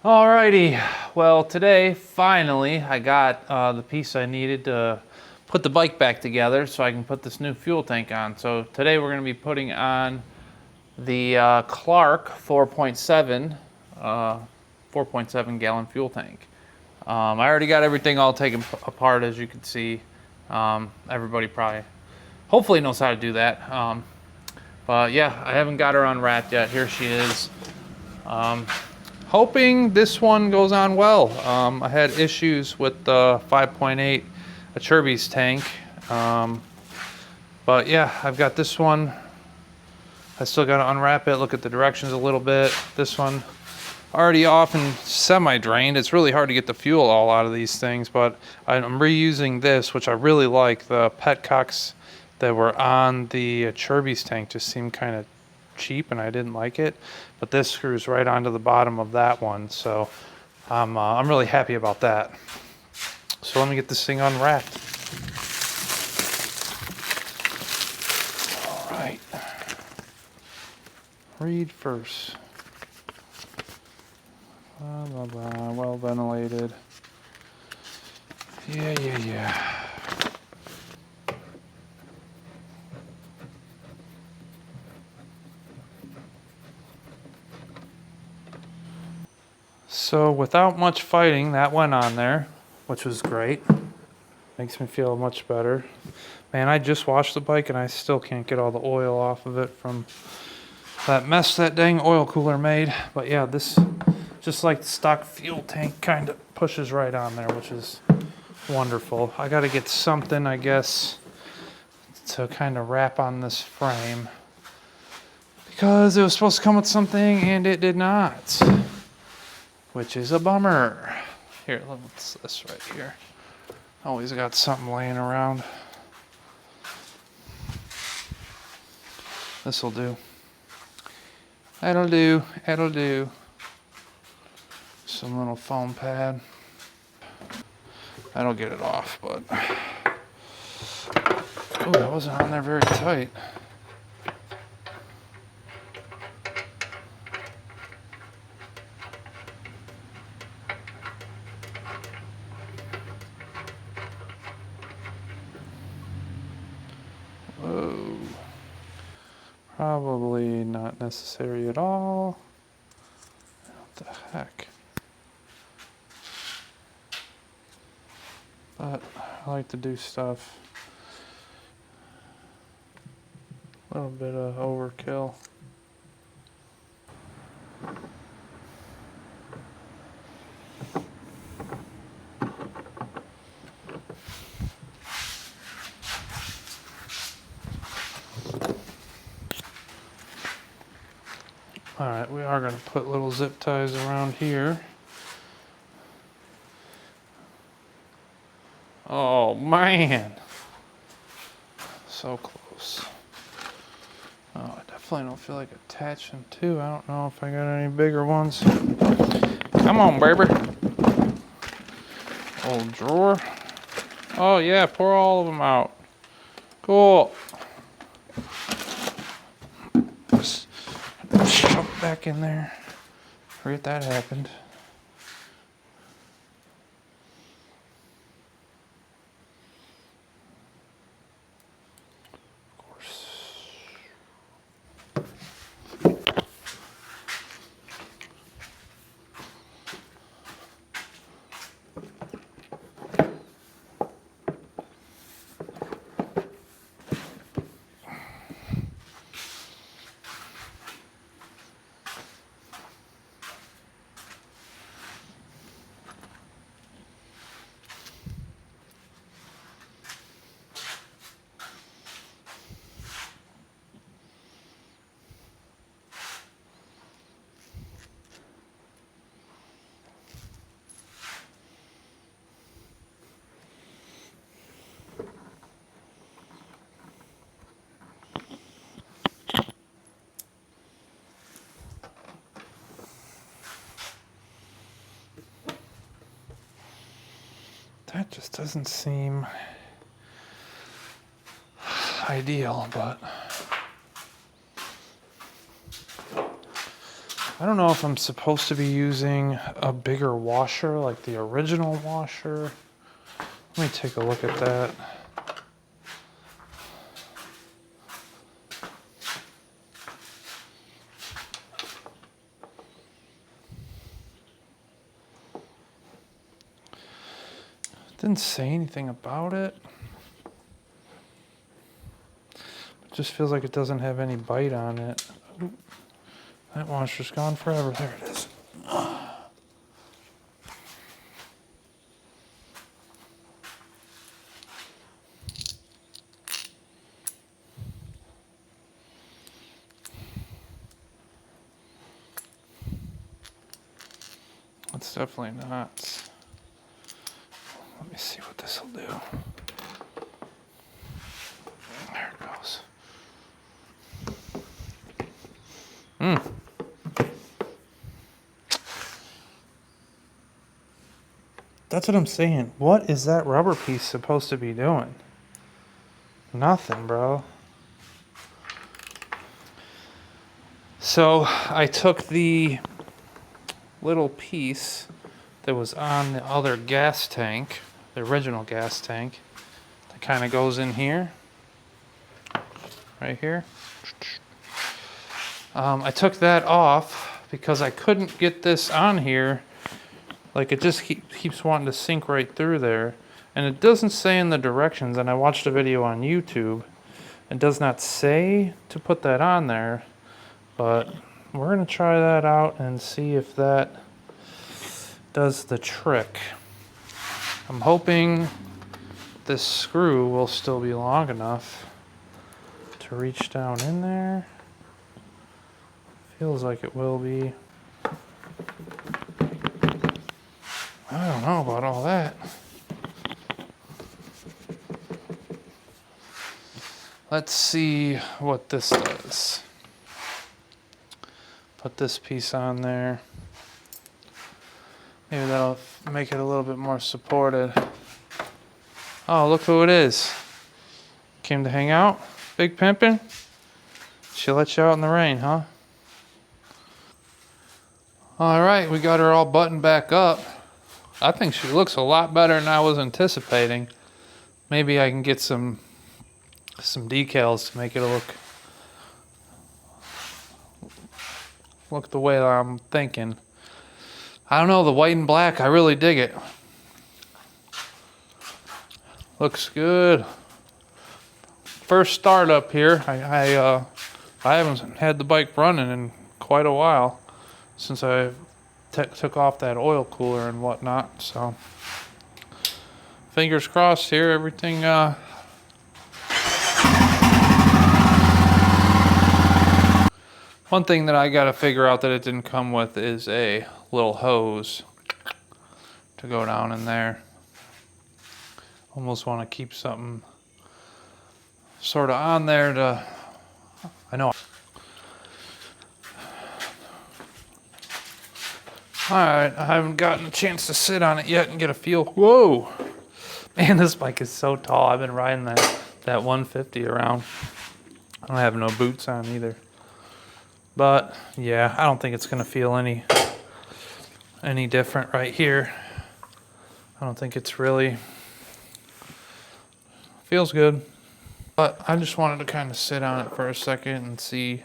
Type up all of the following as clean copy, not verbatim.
Alrighty, well today finally I got the piece I needed to put the bike back together so I can put this new fuel tank on. So today we're going to be putting on the Clarke 4.7 gallon fuel tank. I already got everything all taken apart, as you can see. Everybody probably hopefully knows how to do that. But yeah, I haven't got her unwrapped yet. Here she is. Hoping this one goes on well. I had issues with the 5.8 Acerbis tank, but yeah, I've got this one. I still got to unwrap it, look at the directions a little bit. This one already off and semi-drained. It's really hard to get the fuel all out of these things, but I'm reusing this, which I really like. The petcocks that were on the Acerbis tank just seemed kind of cheap and I didn't like it, but this screws right onto the bottom of that one, so I'm really happy about that. So let me get this thing unwrapped. All right, read first. Blah, blah, blah. Well ventilated. Yeah. So without much fighting, that went on there, which was great. Makes me feel much better. Man, I just washed the bike and I still can't get all the oil off of it from that mess that dang oil cooler made. But yeah, this, just like the stock fuel tank, kind of pushes right on there, which is wonderful. I got to get something, I guess, to kind of wrap on this frame, because it was supposed to come with something and it did not, which is a bummer. Here, what's this right here? Always got something laying around. This'll do. That'll do. Some little foam pad. That'll get it off, but oh, that wasn't on there very tight. Whoa. Probably not necessary at all. What the heck? But I like to do stuff. A little bit of overkill. All right, we are going to put little zip ties around here. Oh man, so close. Oh, I definitely don't feel like attaching two. I don't know if I got any bigger ones. Come on, baby. Old drawer. Oh yeah, pour all of them out. Cool. Just shove it back in there. Forget that happened. That just doesn't seem ideal, but I don't know if I'm supposed to be using a bigger washer like the original washer. Let me take a look at that. Didn't say anything about it. It just feels like it doesn't have any bite on it. Ooh, that washer's gone forever. There it is. It's definitely not. Let me see what this will do. There it goes. That's what I'm saying. What is that rubber piece supposed to be doing? Nothing, bro. So I took the little piece that was on the other gas tank, the original gas tank, that kind of goes in here, right here. I took that off because I couldn't get this on here. Like, it just keeps wanting to sink right through there. And it doesn't say in the directions, and I watched a video on YouTube. It does not say to put that on there, but we're going to try that out and see if that does the trick. I'm hoping this screw will still be long enough to reach down in there. Feels like it will be. I don't know about all that. Let's see what this does. Put this piece on there. Maybe that'll make it a little bit more supported. Oh, look who it is. Came to hang out? Big Pimpin'? She let you out in the rain, huh? Alright, we got her all buttoned back up. I think she looks a lot better than I was anticipating. Maybe I can get some decals to make it look the way I'm thinking. I don't know, the white and black, I really dig it. Looks good. First start up here. I haven't had the bike running in quite a while since I took off that oil cooler and whatnot. So fingers crossed here, everything one thing that I gotta figure out that it didn't come with is a little hose to go down in there. Almost want to keep something sort of on there to, I know. Alright, I haven't gotten a chance to sit on it yet and get a feel. Whoa! Man, this bike is so tall. I've been riding that 150 around. I don't have no boots on either. But yeah, I don't think it's gonna feel any different right here. I don't think it's really feels good. But I just wanted to kind of sit on it for a second and see.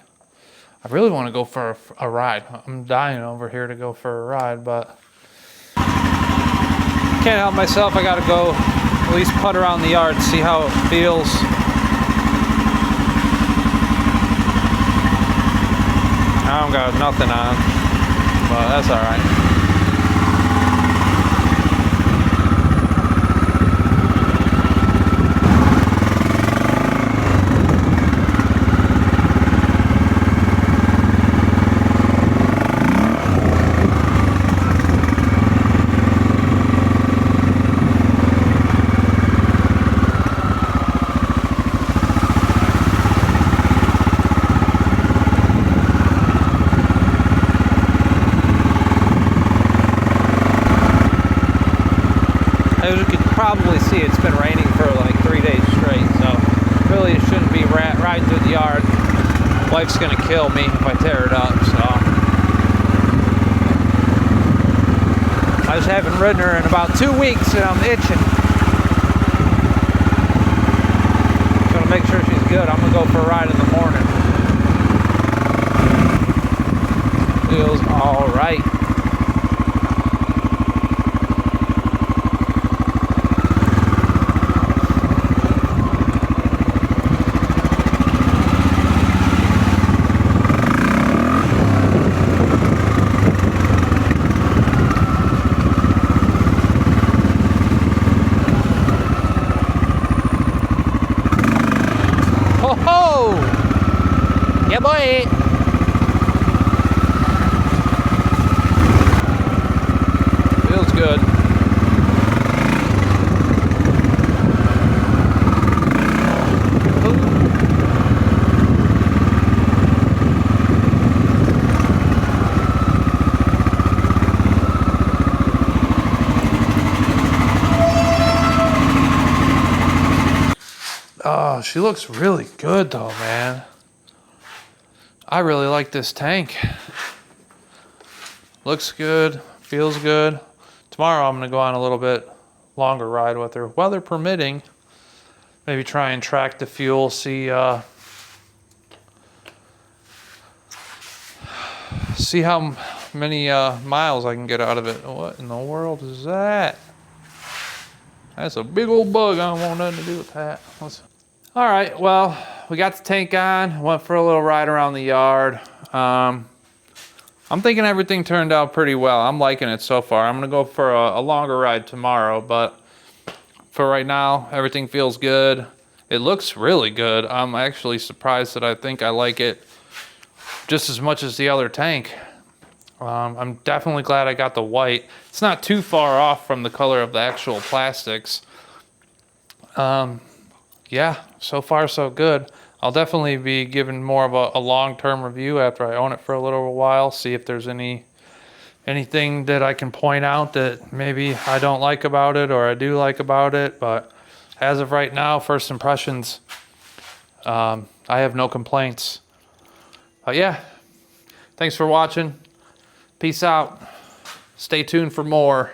I really want to go for a ride. I'm dying over here to go for a ride, but can't help myself. I gotta go at least putt around the yard, see how it feels. I don't got nothing on, but that's all right. As you can probably see, it's been raining for like 3 days straight, so really it shouldn't be riding through the yard. Wife's gonna kill me if I tear it up, so I just haven't ridden her in about 2 weeks and I'm itching. Just gonna make sure she's good. I'm gonna go for a ride in the morning. Feels all right. Oh, yeah, boy. Feels good. Oh, she looks really good though, man. I really like this tank. Looks good, feels good. Tomorrow I'm gonna go on a little bit longer ride with her, weather permitting. Maybe try and track the fuel, see how many miles I can get out of it. What in the world is that? That's a big old bug. I don't want nothing to do with that. All right, well, we got the tank on, went for a little ride around the yard. I'm thinking everything turned out pretty well. I'm liking it so far. I'm gonna go for a longer ride tomorrow, but for right now, everything feels good. It looks really good. I'm actually surprised that I think I like it just as much as the other tank. I'm definitely glad I got the white. It's not too far off from the color of the actual plastics. Yeah, so far so good. I'll definitely be giving more of a long-term review after I own it for a little while, see if there's anything that I can point out that maybe I don't like about it or I do like about it. But as of right now, first impressions, I have no complaints. Yeah, thanks for watching. Peace out. Stay tuned for more.